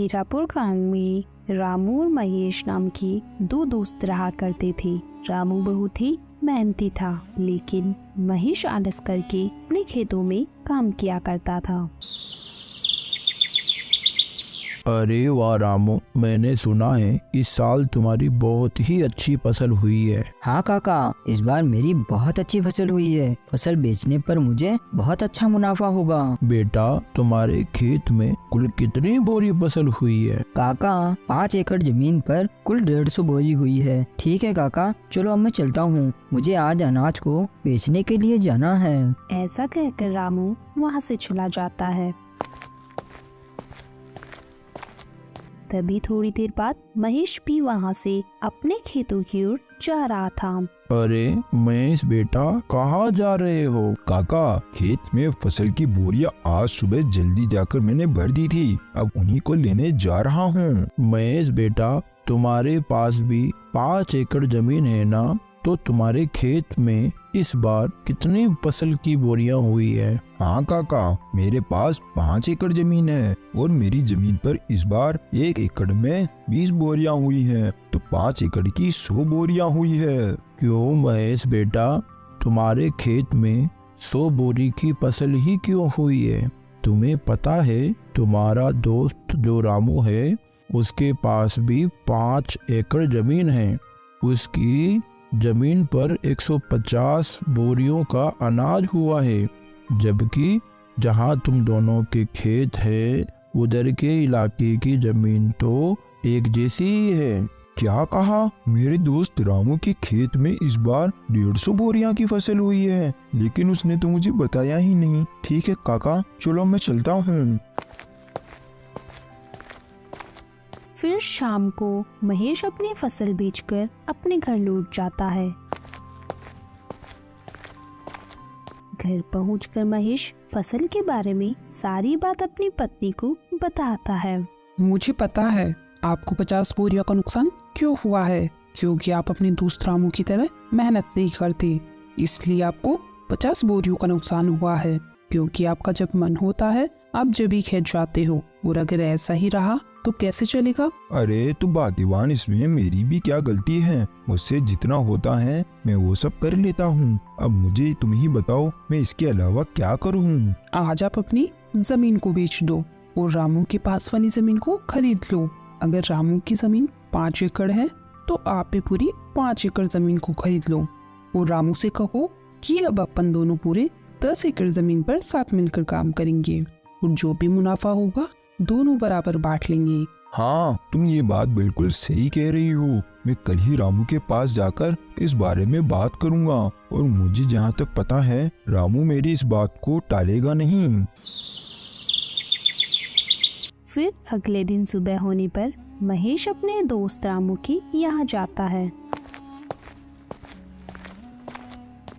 हीरापुर गांव में रामू और महेश नाम के दो दोस्त रहा करते थे। रामू बहुत ही मेहनती था, लेकिन महेश आलस करके अपने खेतों में काम किया करता था। अरे वाह रामू, मैंने सुना है इस साल तुम्हारी बहुत ही अच्छी फसल हुई है। हाँ काका, इस बार मेरी बहुत अच्छी फसल हुई है। फसल बेचने पर मुझे बहुत अच्छा मुनाफा होगा। बेटा, तुम्हारे खेत में कुल कितनी बोरी फसल हुई है? काका, 5 एकड़ जमीन पर कुल 150 बोरी हुई है। ठीक है काका, चलो अब मैं चलता हूँ, मुझे आज अनाज को बेचने के लिए जाना है। ऐसा कहकर रामू वहाँ से चला जाता है। तभी थोड़ी देर बाद महेश भी वहाँ से अपने खेतों की ओर जा रहा था। अरे महेश बेटा, कहाँ जा रहे हो? काका, खेत में फसल की बोरियां आज सुबह जल्दी जाकर मैंने भर दी थी, अब उन्हीं को लेने जा रहा हूँ। महेश बेटा, तुम्हारे पास भी 5 एकड़ जमीन है ना? तो तुम्हारे खेत में इस बार कितनी फसल की बोरियां हुई है? हाँ काका, मेरे पास 5 एकड़ जमीन है और मेरी जमीन पर इस बार 1 एकड़ में 20 बोरियां हुई हैं, तो 5 एकड़ की 100 बोरियां हुई है। क्यों महेश बेटा, तुम्हारे खेत में 100 बोरी की फसल ही क्यों हुई है? तुम्हें पता है तुम्हारा दोस्त जो रामू है, उसके पास भी 5 एकड़ जमीन है। उसकी जमीन पर 150 बोरियों का अनाज हुआ है, जबकि जहां तुम दोनों के खेत है उधर के इलाके की जमीन तो एक जैसी ही है। क्या कहा? मेरे दोस्त रामू के खेत में इस बार 150 बोरियां की फसल हुई है, लेकिन उसने तो मुझे बताया ही नहीं। ठीक है काका, चलो मैं चलता हूँ। फिर शाम को महेश अपनी फसल बेचकर अपने घर लौट जाता है। घर पहुंचकर महेश फसल के बारे में सारी बात अपनी पत्नी को बताता है। मुझे पता है आपको 50 बोरियों का नुकसान क्यों हुआ है, क्योंकि आप अपने दोस्त रामू की तरह मेहनत नहीं करते, इसलिए आपको 50 बोरियों का नुकसान हुआ है। क्योंकि आपका जब मन होता है आप जब भी खेत जाते हो, और अगर ऐसा ही रहा तो कैसे चलेगा? अरे तो भाग्यवान, इसमें मेरी भी क्या गलती है? मुझसे जितना होता है मैं वो सब कर लेता हूँ। अब मुझे तुम ही बताओ, मैं इसके अलावा क्या करूँ? आज आप अपनी जमीन को बेच दो और रामू के पास वाली जमीन को खरीद लो। अगर रामू की जमीन 5 एकड़ है तो आप भी पूरी 5 एकड़ जमीन को खरीद लो, और रामू से कहो कि अब अपन दोनों पूरे 10 एकड़ जमीन पर साथ मिलकर काम करेंगे, और जो भी मुनाफा होगा दोनों बराबर बांट लेंगे। हाँ, तुम ये बात बिल्कुल सही कह रही हो। मैं कल ही रामू के पास जाकर इस बारे में बात करूँगा, और मुझे जहाँ तक पता है रामू मेरी इस बात को टालेगा नहीं। फिर अगले दिन सुबह होने पर महेश अपने दोस्त रामू के यहाँ जाता है।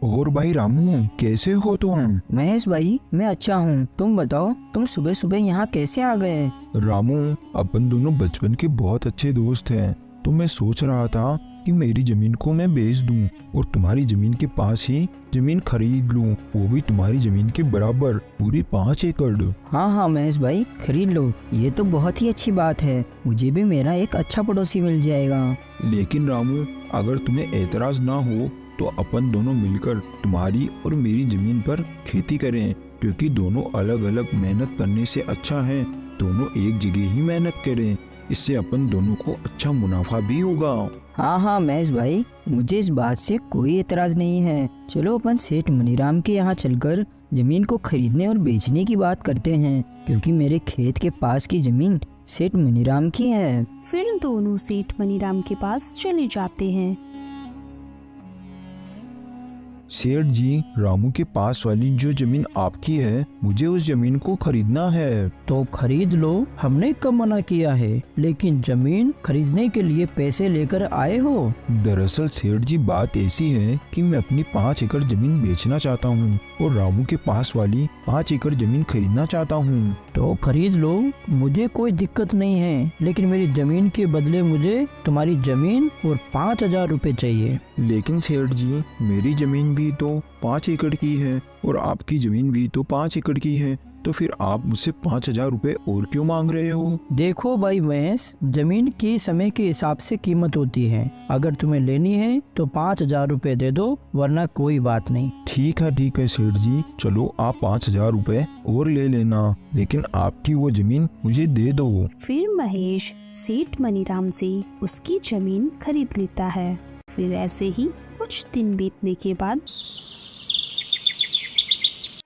और भाई रामू, कैसे हो तुम? महेश भाई, मैं अच्छा हूँ, तुम बताओ, तुम सुबह सुबह यहाँ कैसे आ गए? रामू, अपन दोनों बचपन के बहुत अच्छे दोस्त हैं, तो मैं सोच रहा था कि मेरी जमीन को मैं बेच दूं और तुम्हारी जमीन के पास ही जमीन खरीद लूं, वो भी तुम्हारी जमीन के बराबर, पूरी 5 एकड़। हाँ हाँ महेश भाई, खरीद लो, ये तो बहुत ही अच्छी बात है, मुझे भी मेरा एक अच्छा पड़ोसी मिल जाएगा। लेकिन रामू, अगर तुम्हें ऐतराज ना हो तो अपन दोनों मिलकर तुम्हारी और मेरी जमीन पर खेती करें, क्योंकि दोनों अलग अलग मेहनत करने से अच्छा है दोनों एक जगह ही मेहनत करें, इससे अपन दोनों को अच्छा मुनाफा भी होगा। हाँ हाँ महेश भाई, मुझे इस बात से कोई एतराज नहीं है। चलो अपन सेठ मनीराम के यहाँ चलकर जमीन को खरीदने और बेचने की बात करते हैं, क्योंकि मेरे खेत के पास की जमीन सेठ मनीराम की है। फिर दोनों सेठ मनीराम के पास चले जाते हैं। सेठ जी, रामू के पास वाली जो जमीन आपकी है, मुझे उस जमीन को खरीदना है। तो खरीद लो, हमने कब मना किया है, लेकिन जमीन खरीदने के लिए पैसे लेकर आए हो? दरअसल सेठ जी, बात ऐसी है कि मैं अपनी 5 एकड़ जमीन बेचना चाहता हूँ और रामू के पास वाली 5 एकड़ जमीन खरीदना चाहता हूँ। तो खरीद लो, मुझे कोई दिक्कत नहीं है, लेकिन मेरी जमीन के बदले मुझे तुम्हारी जमीन और 5,000 रुपए चाहिए। लेकिन सेठ जी, मेरी जमीन भी तो 5 एकड़ की है और आपकी जमीन भी तो 5 एकड़ की है, तो फिर आप मुझसे 5,000 रुपए और क्यों मांग रहे हो? देखो भाई महेश, जमीन की समय के हिसाब से कीमत होती है। अगर तुम्हें लेनी है तो 5,000 रुपए दे दो, वरना कोई बात नहीं। ठीक है सेठ जी, चलो आप 5,000 रुपए और ले लेना, लेकिन आपकी वो जमीन मुझे दे दो। फिर महेश सेठ मनीराम से उसकी जमीन खरीद लेता है। फिर ऐसे ही कुछ दिन बीतने के बाद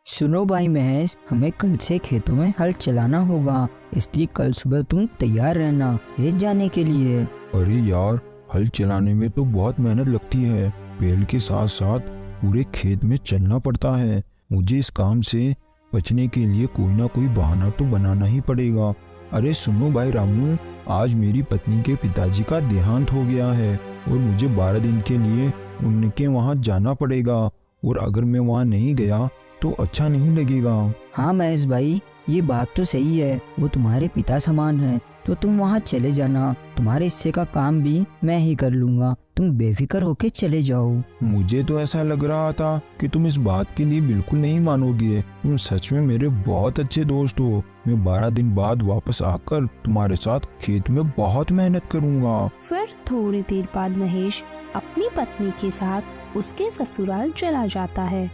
सुनो भाई महेश, हमें कल से खेतों में हल चलाना होगा, इसलिए कल सुबह तुम तैयार रहना खेत जाने के लिए। अरे यार, हल चलाने में तो बहुत मेहनत लगती है। बैल के साथ साथ पूरे खेत में चलना पड़ता है। मुझे इस काम से बचने के लिए कोई ना कोई बहाना तो बनाना ही पड़ेगा। अरे सुनो भाई रामू, आज मेरी पत्नी के पिताजी का देहांत हो गया है और मुझे 12 दिन के लिए उनके वहाँ जाना पड़ेगा, और अगर मैं वहाँ नहीं गया तो अच्छा नहीं लगेगा। हाँ महेश भाई, ये बात तो सही है, वो तुम्हारे पिता समान है, तो तुम वहाँ चले जाना। तुम्हारे हिस्से का काम भी मैं ही कर लूँगा, तुम बेफिक्र होके चले जाओ। मुझे तो ऐसा लग रहा था कि तुम इस बात के लिए बिल्कुल नहीं मानोगे। तुम सच में मेरे बहुत अच्छे दोस्त हो। मैं 12 दिन बाद वापस आकर तुम्हारे साथ खेत में बहुत मेहनत करूँगा। फिर थोड़ी देर बाद महेश अपनी पत्नी के साथ उसके ससुराल चला जाता है।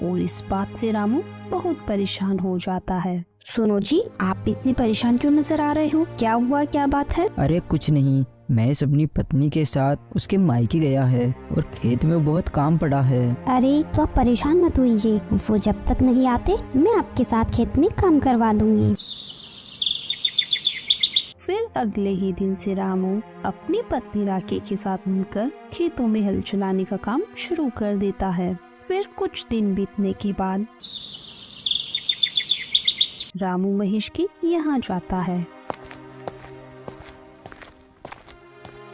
और इस बात से रामू बहुत परेशान हो जाता है। सुनो जी, आप इतने परेशान क्यों नजर आ रहे हो? क्या हुआ, क्या बात है? अरे कुछ नहीं, महेश अपनी पत्नी के साथ उसके मायके गया है और खेत में बहुत काम पड़ा है। अरे तो आप परेशान मत होइए, वो जब तक नहीं आते मैं आपके साथ खेत में काम करवा दूंगी। फिर अगले ही दिन से रामू अपनी पत्नी राके के साथ मिलकर खेतों में हल चलाने का काम शुरू कर देता है। फिर कुछ दिन बीतने के बाद रामू महेश के यहाँ जाता है।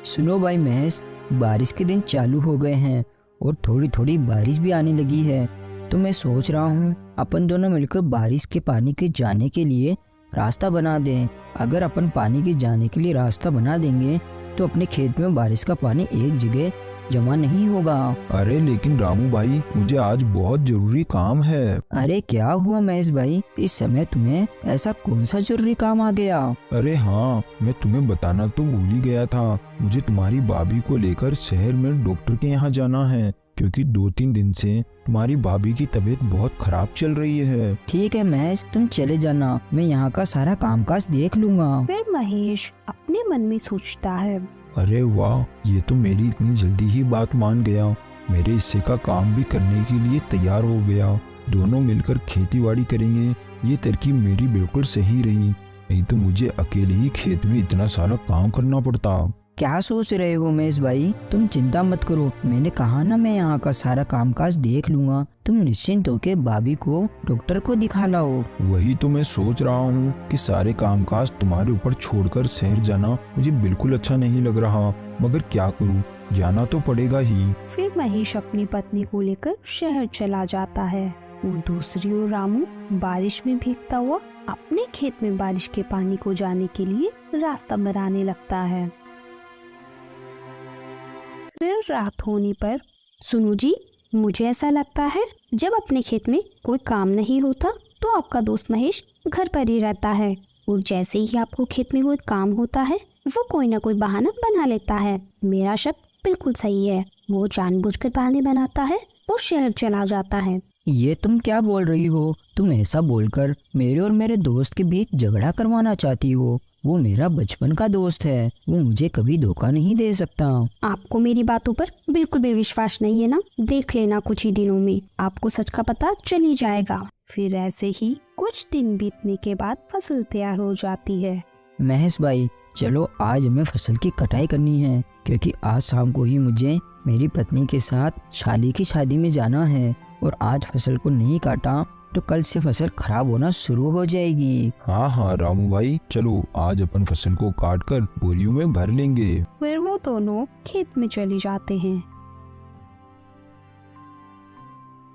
सुनो भाई महेश, बारिश के दिन चालू हो गए हैं और थोड़ी थोड़ी बारिश भी आने लगी है, तो मैं सोच रहा हूँ अपन दोनों मिलकर बारिश के पानी के जाने के लिए रास्ता बना दें। अगर अपन पानी के जाने के लिए रास्ता बना देंगे तो अपने खेत में बारिश का पानी एक जगह जमा नहीं होगा। अरे लेकिन रामू भाई, मुझे आज बहुत जरूरी काम है। अरे क्या हुआ महेश भाई, इस समय तुम्हें ऐसा कौन सा जरूरी काम आ गया? अरे हाँ, मैं तुम्हें बताना तो भूल ही गया था। मुझे तुम्हारी भाभी को लेकर शहर में डॉक्टर के यहाँ जाना है, क्योंकि 2-3 दिन से तुम्हारी भाभी की तबीयत बहुत खराब चल रही है। ठीक है महेश, तुम चले जाना, मैं यहाँ का सारा कामकाज देख लूँगा। फिर महेश अपने मन में सोचता है, अरे वाह, ये तो मेरी इतनी जल्दी ही बात मान गया। मेरे हिस्से का काम भी करने के लिए तैयार हो गया। दोनों मिलकर खेतीबाड़ी करेंगे। ये तरकीब मेरी बिल्कुल सही रही, नहीं तो मुझे अकेले ही खेत में इतना सारा काम करना पड़ता। क्या सोच रहे हो महेश भाई, तुम चिंता मत करो, मैंने कहा ना मैं यहाँ का सारा कामकाज देख लूँगा। तुम निश्चिंत होके भाभी को डॉक्टर को दिखा लाओ। वही तो मैं सोच रहा हूँ कि सारे कामकाज तुम्हारे ऊपर छोड़कर शहर जाना मुझे बिल्कुल अच्छा नहीं लग रहा, मगर क्या करूँ, जाना तो पड़ेगा ही। फिर महेश अपनी पत्नी को लेकर शहर चला जाता है और दूसरी ओर रामू बारिश में भीगता हुआ अपने खेत में बारिश के पानी को जाने के लिए रास्ता बनाने लगता है। फिर रात होने पर सुनो जी, मुझे ऐसा लगता है जब अपने खेत में कोई काम नहीं होता तो आपका दोस्त महेश घर पर ही रहता है, और जैसे ही आपको खेत में कोई काम होता है वो कोई ना कोई बहाना बना लेता है। मेरा शक बिल्कुल सही है, वो जानबूझकर बहाने बनाता है और शहर चला जाता है। ये तुम क्या बोल रही हो? तुम ऐसा बोलकर मेरे और मेरे दोस्त के बीच झगड़ा करवाना चाहती हो? वो मेरा बचपन का दोस्त है, वो मुझे कभी धोखा नहीं दे सकता। आपको मेरी बातों पर बिल्कुल भी विश्वास नहीं है ना? देख लेना, कुछ ही दिनों में आपको सच का पता चल ही जाएगा। फिर ऐसे ही कुछ दिन बीतने के बाद फसल तैयार हो जाती है। महेश भाई, चलो आज हमें फसल की कटाई करनी है, क्योंकि आज शाम को ही मुझे मेरी पत्नी के साथ शाली की शादी में जाना है, और आज फसल को नहीं काटा तो कल से फसल खराब होना शुरू हो जाएगी। हाँ रामू भाई, चलो आज अपन फसल को काट कर बोरियों में भर लेंगे। फिर वो दोनों खेत में चले जाते हैं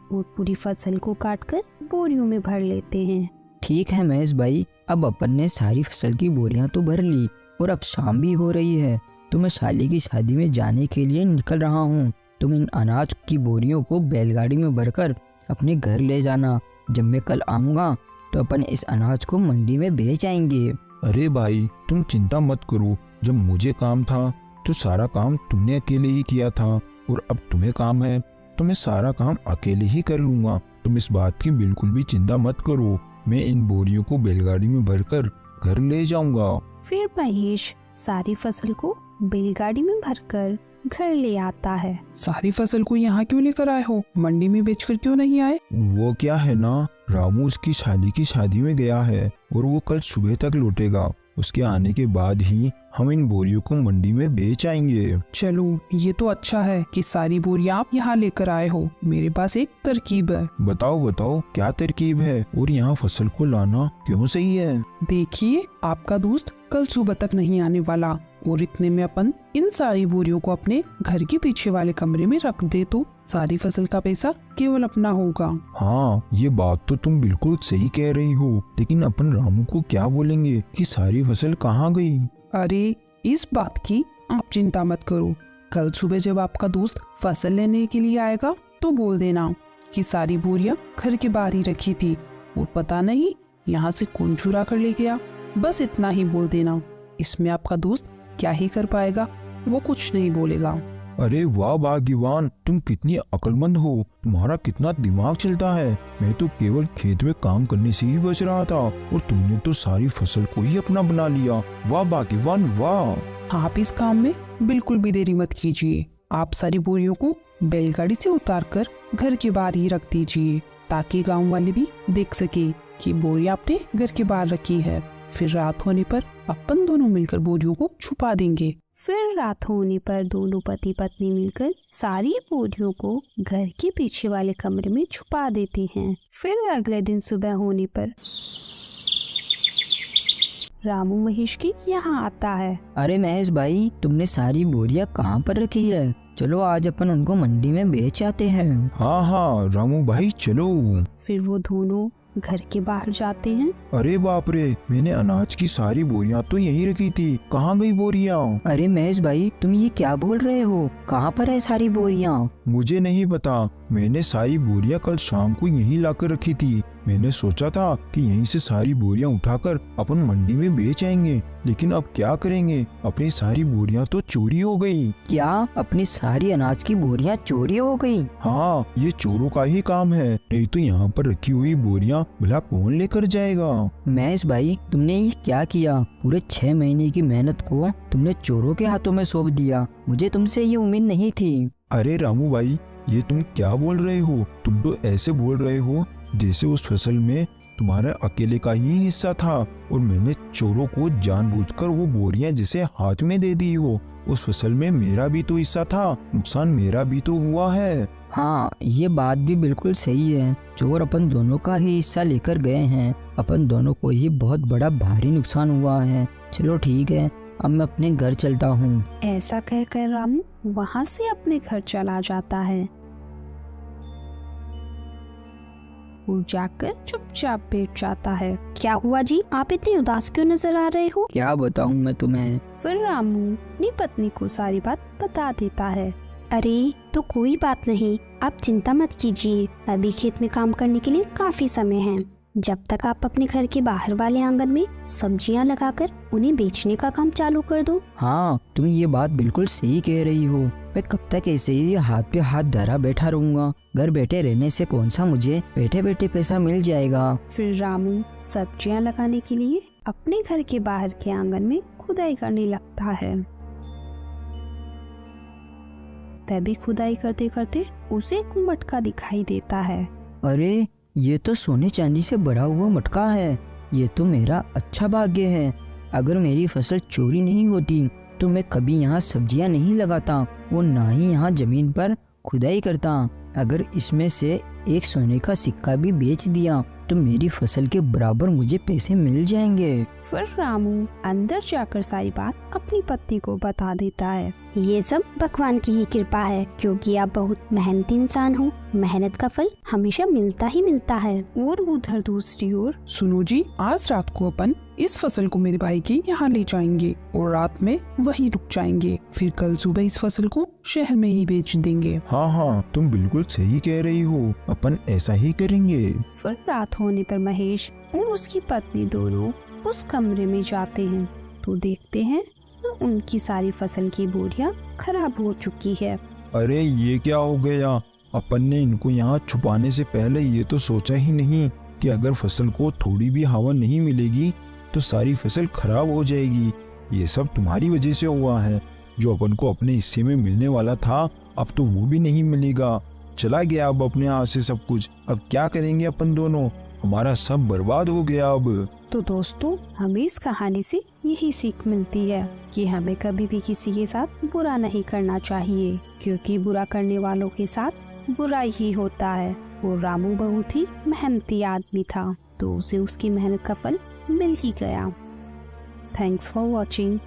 और पूरी फसल को काटकर बोरियों में भर लेते हैं। ठीक है महेश भाई, अब अपन ने सारी फसल की बोरियां तो भर ली और अब शाम भी हो रही है, तो मैं शाली की शादी में जाने के लिए निकल रहा हूँ। तुम इन अनाज की बोरियों को बैलगाड़ी में भरकर अपने घर ले जाना। जब मैं कल आऊँगा तो अपन इस अनाज को मंडी में बेच आएंगे। अरे भाई तुम चिंता मत करो, जब मुझे काम था तो सारा काम तुमने अकेले ही किया था, और अब तुम्हें काम है तो मैं सारा काम अकेले ही कर लूँगा। तुम इस बात की बिल्कुल भी चिंता मत करो, मैं इन बोरियों को बैलगाड़ी में भरकर घर ले जाऊँगा। फिर महेश सारी फसल को बैलगाड़ी में भरकर घर ले आता है। सारी फसल को यहाँ क्यों लेकर आए हो? मंडी में बेचकर क्यों नहीं आए? वो क्या है ना, रामू उसकी शादी की शादी में गया है और वो कल सुबह तक लौटेगा। उसके आने के बाद ही हम इन बोरियों को मंडी में बेच आएंगे। चलो ये तो अच्छा है कि सारी बोरियां आप यहाँ लेकर आए हो। मेरे पास एक तरकीब है। बताओ बताओ क्या तरकीब है, और यहाँ फसल को लाना क्यों सही है? देखिए, आपका दोस्त कल सुबह तक नहीं आने वाला, और इतने में अपन इन सारी बोरियों को अपने घर के पीछे वाले कमरे में रख दे तो सारी फसल का पैसा केवल अपना होगा। हाँ ये बात तो तुम बिल्कुल सही कह रही हो, लेकिन अपन रामू को क्या बोलेंगे कि सारी फसल कहाँ गई? अरे इस बात की आप चिंता मत करो। कल सुबह जब आपका दोस्त फसल लेने के लिए आएगा तो बोल देना कि सारी बोरियां घर के बाहर ही रखी थी और पता नहीं यहाँ से कौन चुरा कर ले गया। बस इतना ही बोल देना। इसमें आपका दोस्त क्या ही कर पाएगा, वो कुछ नहीं बोलेगा। अरे वाह भाग्यवान, तुम कितनी अक्लमंद हो, तुम्हारा कितना दिमाग चलता है। मैं तो केवल खेत में काम करने से ही बच रहा था और तुमने तो सारी फसल को ही अपना बना लिया। वाह भाग्यवान वाह। आप इस काम में बिल्कुल भी देरी मत कीजिए। आप सारी बोरियों को बैलगाड़ी से उतारकर घर के बाहर ही रख दीजिए, ताकि गांव वाले भी देख सके कि बोरियां आपने घर के बाहर रखी है। फिर रात होने पर अपन दोनों मिलकर बोरियों को छुपा देंगे। फिर रात होने पर दोनों पति पत्नी मिलकर सारी बोरियों को घर के पीछे वाले कमरे में छुपा देते हैं। फिर अगले दिन सुबह होने पर रामू महेश के यहाँ आता है। अरे महेश भाई, तुमने सारी बोरियां कहाँ पर रखी है? चलो आज अपन उनको मंडी में बेच आते हैं। हाँ हाँ रामू भाई चलो। फिर वो दोनों घर के बाहर जाते हैं। अरे बाप रे, मैंने अनाज की सारी बोरियां तो यहीं रखी थी, कहाँ गई बोरियां? अरे महेश भाई, तुम ये क्या बोल रहे हो? कहाँ पर है सारी बोरियां? मुझे नहीं पता, मैंने सारी बोरियां कल शाम को यहीं लाकर रखी थी। मैंने सोचा था कि यहीं से सारी बोरियां उठाकर अपन मंडी में बेच आएंगे, लेकिन अब क्या करेंगे, अपनी सारी बोरियां तो चोरी हो गई। क्या अपनी सारी अनाज की बोरियां चोरी हो गई? हाँ ये चोरों का ही काम है, नहीं तो यहाँ पर रखी हुई बोरियां भला कौन लेकर जाएगा? महेश भाई, तुमने ये क्या किया? पूरे 6 महीने की मेहनत को तुमने चोरों के हाथों में सौंप दिया। मुझे तुमसे ये उम्मीद नहीं थी। अरे रामू भाई, ये तुम क्या बोल रहे हो? तुम तो ऐसे बोल रहे हो जैसे उस फसल में तुम्हारा अकेले का ही हिस्सा था और मैंने चोरों को जानबूझकर वो बोरियां जिसे हाथ में दे दी हो। उस फसल में मेरा भी तो हिस्सा था, नुकसान मेरा भी तो हुआ है। हाँ ये बात भी बिल्कुल सही है। चोर अपन दोनों का ही हिस्सा लेकर गए हैं। अपन दोनों को ही बहुत बड़ा भारी नुकसान हुआ है। चलो ठीक है, अब मैं अपने घर चलता हूँ। ऐसा कहकर रामू वहाँ से अपने घर चला जाता है और जाकर चुपचाप बैठ जाता है। क्या हुआ जी, आप इतने उदास क्यों नजर आ रहे हो? क्या बताऊँ मैं तुम्हें। फिर रामू अपनी पत्नी को सारी बात बता देता है। अरे तो कोई बात नहीं, आप चिंता मत कीजिए। अभी खेत में काम करने के लिए काफी समय है। जब तक आप अपने घर के बाहर वाले आंगन में सब्जियां लगाकर उन्हें बेचने का काम चालू कर दो। हाँ तुम ये बात बिल्कुल सही कह रही हो। मैं कब तक ऐसे ही हाथ पे हाथ धरा बैठा रहूंगा? घर बैठे रहने से कौन सा मुझे बैठे बैठे पैसा मिल जाएगा। फिर रामू सब्जियां लगाने के लिए अपने घर के बाहर के आंगन में खुदाई करने लगता है। तभी खुदाई करते करते उसे एक मटका दिखाई देता है। अरे ये तो सोने चांदी से भरा हुआ मटका है। ये तो मेरा अच्छा भाग्य है। अगर मेरी फसल चोरी नहीं होती तो मैं कभी यहाँ सब्जियाँ नहीं लगाता और ना ही यहाँ जमीन पर खुदाई करता। अगर इसमें से एक सोने का सिक्का भी बेच दिया तो मेरी फसल के बराबर मुझे पैसे मिल जाएंगे। फिर रामू अंदर जाकर सारी बात अपनी पत्नी को बता देता है। ये सब भगवान की ही कृपा है, क्योंकि आप बहुत मेहनती इंसान हो। मेहनत का फल हमेशा मिलता ही मिलता है। और उधर दूसरी ओर सुनो जी, आज रात को अपन इस फसल को मेरे भाई के यहाँ ले जाएंगे और रात में वहीं रुक जाएंगे। फिर कल सुबह इस फसल को शहर में ही बेच देंगे। हाँ हाँ, तुम बिल्कुल सही कह रही हो, अपन ऐसा ही करेंगे। फिर रात होने पर महेश और उसकी पत्नी दोनों उस कमरे में जाते हैं तो देखते हैं उनकी सारी फसल की बोरियां खराब हो चुकी है। अरे ये क्या हो गया? अपन ने इनको यहाँ छुपाने से पहले ये तो सोचा ही नहीं कि अगर फसल को थोड़ी भी हवा नहीं मिलेगी तो सारी फसल खराब हो जाएगी। ये सब तुम्हारी वजह से हुआ है। जो अपन को अपने हिस्से में मिलने वाला था अब तो वो भी नहीं मिलेगा। चला गया अब अपने हाथ से सब कुछ। अब क्या करेंगे अपन दोनों? हमारा सब बर्बाद हो गया अब। तो दोस्तों, हमें इस कहानी से यही सीख मिलती है कि हमें कभी भी किसी के साथ बुरा नहीं करना चाहिए, क्योंकि बुरा करने वालों के साथ बुरा ही होता है। और रामू बहुत ही मेहनती आदमी था तो उसे उसकी मेहनत का फल मिल ही गया। Thanks for watching.